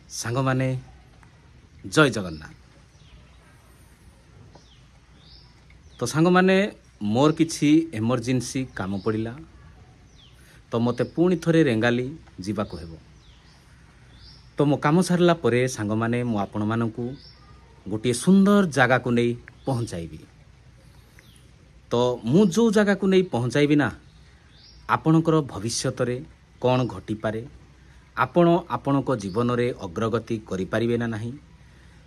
सांग माने जय जगन्नाथ। तो सांग माने मोर किछि इमरजेंसी काम पड़िला तो मते पुणी थरे रेंगाली जीवाको हेबो। तो मो काम सारला परे सांग माने मु आपण मानकू गोटे सुंदर जगह को नहीं पहुँचाइबी। तो मु जो जगह को नहीं पहुँचाइबी ना आपणकर भविष्यत रे कौन घटी पारे, आपण आपणक जीवन रे अग्रगति करि परिबे ना नहीं,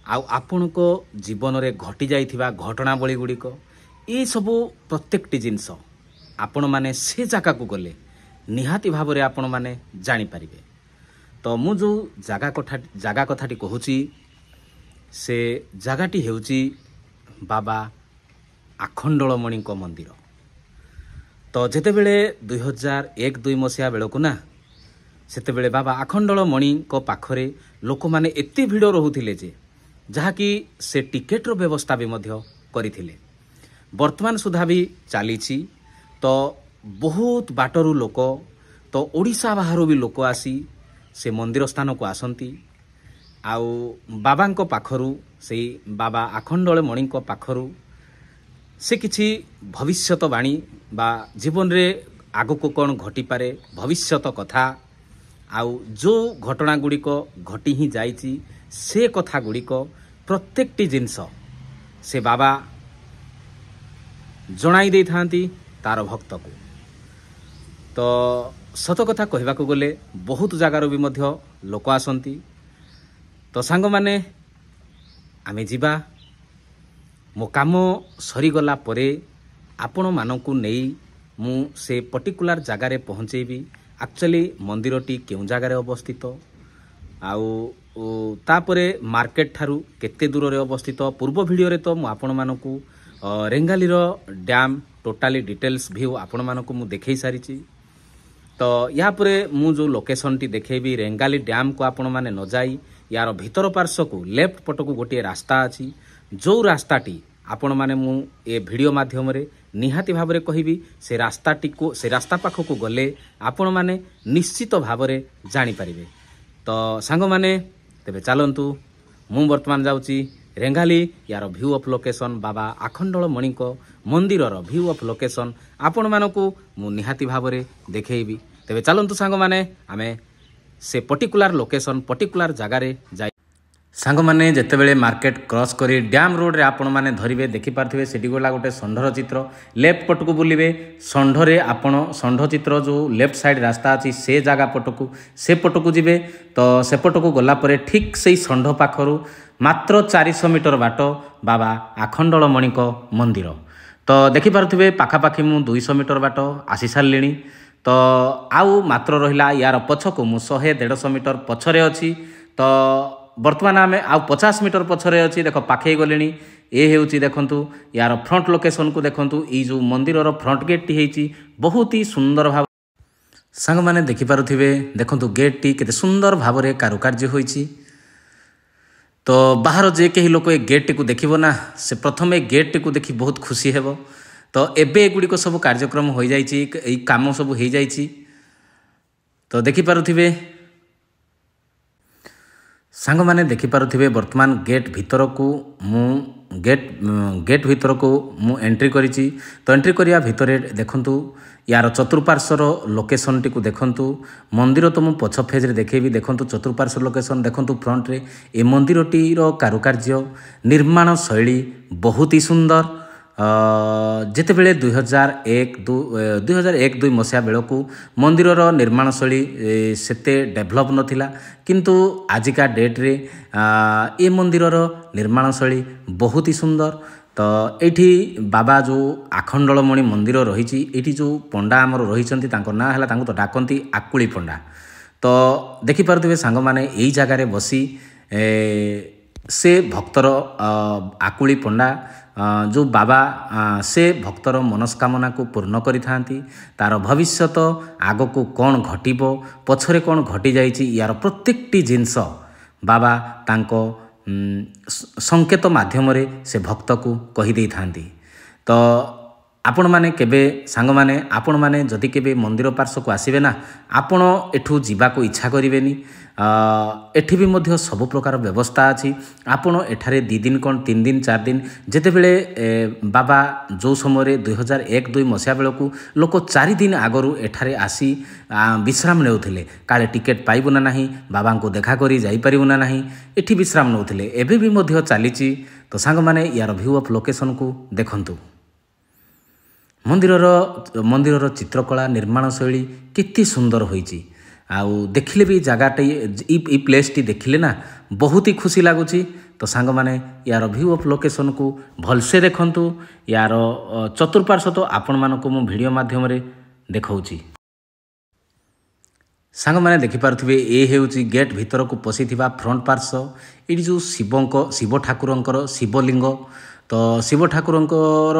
आउ आपणक जीवन रे घटी जाइथिबा घटनावली गुड़िक ये सबू प्रत्येकटी जिनस आपण माने से जगह को गले निहाती भाव रे आपण माने जानि परिबे। तो मु जो जगह कथाटी कहूची से जगहटी हेउची बाबा आखंडलमणि मंदिर। तो जेते बेले 2001-2 मसीहा बेलू ना सेते बेले बाबा आखंडलमणि पाखरे लोक माने एते भिड़ रहुथिले जे जहाँकि से टिकेटर व्यवस्था भी मध्य करिथिले। वर्तमान सुधा भी चलीछि। तो बहुत बाटरू लोक तो ओडिशा बाहर भी लोक आसी से मंदिर स्थान को आसंती। आउ बाबांको पाखरू से बाबा आखंडलमणि पाखरू से किछि भविष्यतवाणी बा जीवन रे आगको कौन घटी पारे भविष्यत कथा आउ जो घटना गुड़िक घटी ही जाइछि से कथा गुड़िक प्रत्येकटी जिनस से बाबा जणाई दे थांती तार भक्त को। तो सत कथा कहबा को गले बहुत जगार भी मध्य लोक आसंती। तो सांग माने आमे जीवा मो काम सरीगला परे आपण मानकू नहीं मु से पर्टिकुलर जगार पहुँचेबी। एक्चुअली मंदिरटी केउ जगार अवस्थित आउ तापरे मार्केट ठारू केते दूर रे अवस्थित पूर्व वीडियो रे तो मु आपण मानकू रेंगाली रो डैम टोटाली डिटेल्स व्यू आपण मानकू मु देखै सारिची। तो यहाँ पर मु जो लोकेशन टी देखेबी रेंगाली डैम को आपण माने न जाई यार भीतर पार्श्व को लेफ्ट पट को गोटे रास्ता अछि जो रास्ताटी आपण माने मु ए वीडियो माध्यम रे निहाती भाव रे कहिबी से रास्ताटी को से रास्ता पाख को गले आपण माने निश्चित भाव रे जानि परिबे। तो सांग माने तेबे चलंतु मु वर्तमान जाउची रेंगाली यार व्यू ऑफ लोकेशन बाबा आखंडलमणि मंदिर रो व्यू ऑफ लोकेशन आपण मानकू मु निहाती भाव रे देखैबी। तेबे चलंतु सांग माने आमे से पर्टिकुलर लोकेशन पर्टिकुलर जगह रे जाई। सांग माने जेते बेले मार्केट क्रॉस करी डैम रोड रे आपण माने धरिबे देखि पारथिबे सेठी गोला गोटे षंढर चित्र लेफ्ट पट को बुलिबे षंढरे आपण षंढ चित्र जो लेफ्ट साइड रास्ता अछि से जगह पट को जिबे। तो से पट को गला परे ठीक सेही षंढ पाखरु मात्र 400 मीटर बाट बाबा आखंडलमणि मंदिर। तो देखि पारथिबे पाखापाखि मु 200 मीटर बाट आसी सारलिणी। तो आउ मात्र रहिला यार पछको मु 100-150 मीटर पछरे अछि। तो वर्तमान आम आउ 50 मीटर पछरे अच्छी देख पाखे गले ये हेउची देखंतु यार फ्रंट लोकेशन को देखंतु ई जो मंदिर रो फ्रंट गेट टी हेची बहुत ही सुंदर भाव सांग माने देखि पारुथिबे देखंतु गेट टी केते सुंदर भाव रे कारुकार्य होईची। तो बाहर जे केही लोक ए गेट टी को देखिबो ना से प्रथमे गेट टी को देखि बहुत खुशी हेबो। तो एबे गुडी को सब कार्यक्रम होई जाईची ए काम सब हेई जाईची। तो देखि पारुथिबे सांग माने देखि पारुथिबे वर्तमान गेट भीतर को मु गेट भीतर को मु एंट्री करिची। तो एंट्री करिया भितरे देखंतु यार चतुर्पार्श्वर लोकेशन टी को देखंतु मंदिर तो मु पछ फेज रे देखेबी देखंतु चतुर्पार्श्वर लोकेशन देखंतु फ्रंट रे ए मंदिर टी रो कारुकार्य निर्माण शैली बहुत ही सुंदर। जेते बेले 2001-2 मसीहा बेलू मंदिर निर्माण शैली सेते डेभलप नथिला किंतु आजिका डेट रे ए मंदिर निर्माण शैली बहुत ही सुंदर। तो एठी बाबा जो आखंडलमणि मंदिर रही एठी जो पंडा आमर रही तांको ना हला तांको तो डाकंती आकुली पंडा। तो देखि पारुथिबे सांग माने एई जगह रे बसी से भक्तर आकुली पंडा जो बाबा से भक्तर मनस्कामना को पूर्ण करि थांती तार भविष्यत आग को कौन घटिबो पछरे कौन घटी जाइछि यार प्रत्येकटी जिनस बाबा तांको संकेत माध्यम रे से भक्त को कहि दे थांती। तो आपण माने केबे सांग माने आपण माने जदि केबे मंदिर पार्श्व को आसीबे ना आपण एठू जीवाको इच्छा करिवेनी। एठी भी मध्य सब प्रकार व्यवस्था अछि। आपण एठारे 2 दिन कोन 3 दिन 4 दिन जेते बेले बाबा जो समय 2001-2 मसिया बेलकू लोक 4 दिन आगरू एठारे आसी विश्राम नेउथिले। काले टिकेट पाइबु ना नाही, बाबा को देखा करी जाई परिबु ना नाही, एठी विश्राम नेउथिले। एबे भी मध्य चालीची। तो सांग माने यार व्यू ऑफ लोकेशन को देखंतु। मंदिरर चित्रकला निर्माण शैली केते सुंदर होईची। आउ देखिले भी जगाटे ई प्लेस टी देखिले ना बहुत ही खुशी लगुच। तो सांग माने यार व्यू ऑफ लोकेशन को भलसे देखंतु। यार चतुर्पार्श्व तो आपण मानको मो वीडियो माध्यम रे देखाउची। सांग माने देखि पारुथिबे ए हेउची गेट भीतर को पसिथिबा फ्रंट पार्श्व। एडी जो शिव ठाकुरंकर शिवलिंग। तो शिव ठाकुरंकर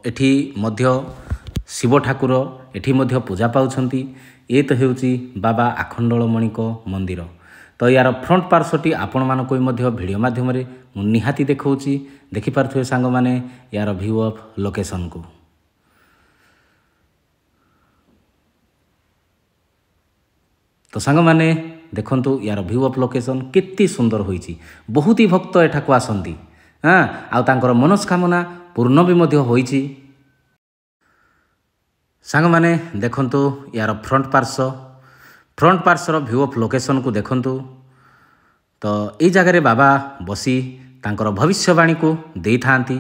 एठी मध्य शिव ठाकुर एठी मध्य पूजा पाउछंती। ए तो हेउची बाबा आखंडलमणि को मंदिर। तो यार फ्रंट पार्श्वटी आपण मानको मध्य वीडियो माध्यम रे निहाती देखाउची। देखि पारुथिबे सांग माने यार व्यू ऑफ लोकेशन को। तो सांग माने देखंतु यार व्यू ऑफ लोकेशन केते सुंदर होईची। बहुत ही भक्त एठाको आसंती। हाँ आउ तांकर मनस्कामना पूर्ण भी मध्य होईची। सांग माने देखंतु यार फ्रंट पार्श्व व्यू ऑफ लोकेशन को देखंतु। तो ये जगह बाबा बसी तांकर भविष्यवाणी को देई थांती।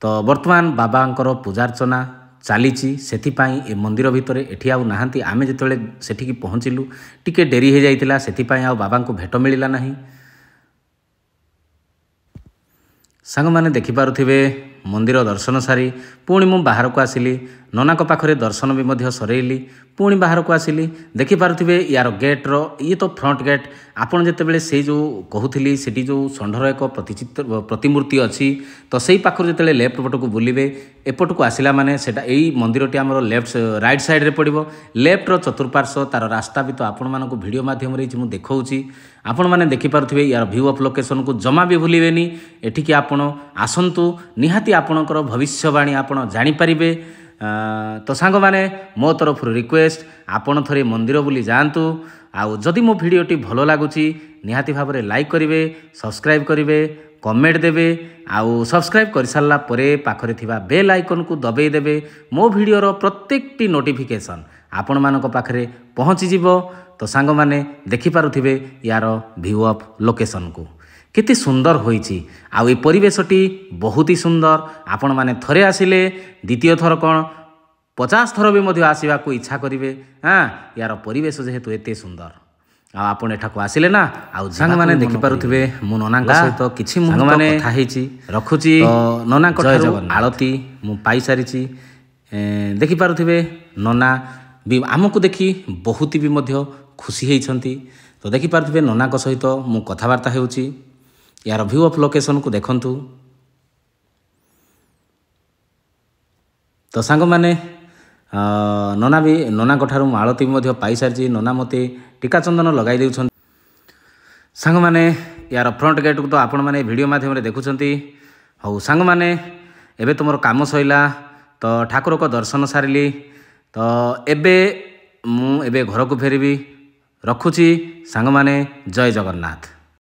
तो वर्तमान बाबांकर पूजार्चना चलीची। सेथिपाई ए मंदिर भितर एठी आउ नाहांती। आमे जेतले सेठी पहुँचिलु टिके डेरी हे जाइतिला, सेथिपाई आउ बाबा को भेट मिलिला नाही। सांग माने देखि पारुथिबे मंदिर दर्शन सारी पुणी मु बाहर को आसिली। नना को पाखरे दर्शन भी मध्य सरेइली। पुणी बाहर को आसिली। देखि पारुथिबे यार गेट रो ये तो फ्रंट गेट। आपण जेते बेले से जो कहूथिली सेठी जो षंढर एक प्रतिमूर्ति अछि। तो सेही पाखर जेते लेफ्ट पट को बुलिबे एपट को आसिला माने सेटा एई मंदिरटी हमर लेफ्ट राइट साइड रे पड़िबो। लेफ्ट रो चतुर्पार्श्व तार रास्ता भी तो आपण मानको वीडियो माध्यम रे मु देखाउची। आपण माने देखि पारुथिबे यार व्यू ऑफ लोकेशन को जमा भी भूलिबेनी। एठी कि आपण आसंतु निहाती आपणकर भविष्यवाणी आपण जानि परिबे। तो सांग माने मो तरफ रिक्वेस्ट आपण थरे मंदिर बुली जांतु। आउ जदि मो वीडियोटी भलो लागुची निहाती भाव में लाइक करिवे, सब्सक्राइब करिवे, कमेंट देवे। आउ सब्सक्राइब कर सारा परे पाखरे थिबा बेल आइकन को दबाई देवे। मो वीडियोर प्रत्येकटी नोटिफिकेशन आपण मानक पाखरे पहुँची जिवो। तो सांग माने देखि पारुथिबे यार व्यू ऑफ लोकेशन को केते सुंदर होईची। आउ ए परिवेशटी बहुत ही सुंदर। आपण माने थरे आसिले द्वितीय थर कोन 50 थर भी मध्य आसीबा को इच्छा करिवे। हाँ यार परिवेश जेहेतु एते सुंदर। आपण एठाको आसिले ना आउ सांग माने देखि पारुथिबे मु नना का सहित किछि मुहूर्त कथा हेची रखुची। तो नना को आळती मु पाई सारिची। देखि पारुथिबे नना भी आमको देखि बहुत भी मध्य खुशी हेइछंती। तो देखि पारुथिबे नना को सहित मु कथावार्ता हेउची। यार व्यू ऑफ लोकेशन को देखंतु। तो सांग माने नना कठारु आळती मध्य पाई सारिची। नना मते टीका चंदन लगाई देउछन। सांग माने यार फ्रंट गेट को तो आपण माने वीडियो माध्यम रे देखुछंती। हौ सांग माने एबे तुमर काम सइला। तो ठाकुर को दर्शन सारिली। तो एबे घर को फेरिबी। रखुची सांग माने जय जगन्नाथ।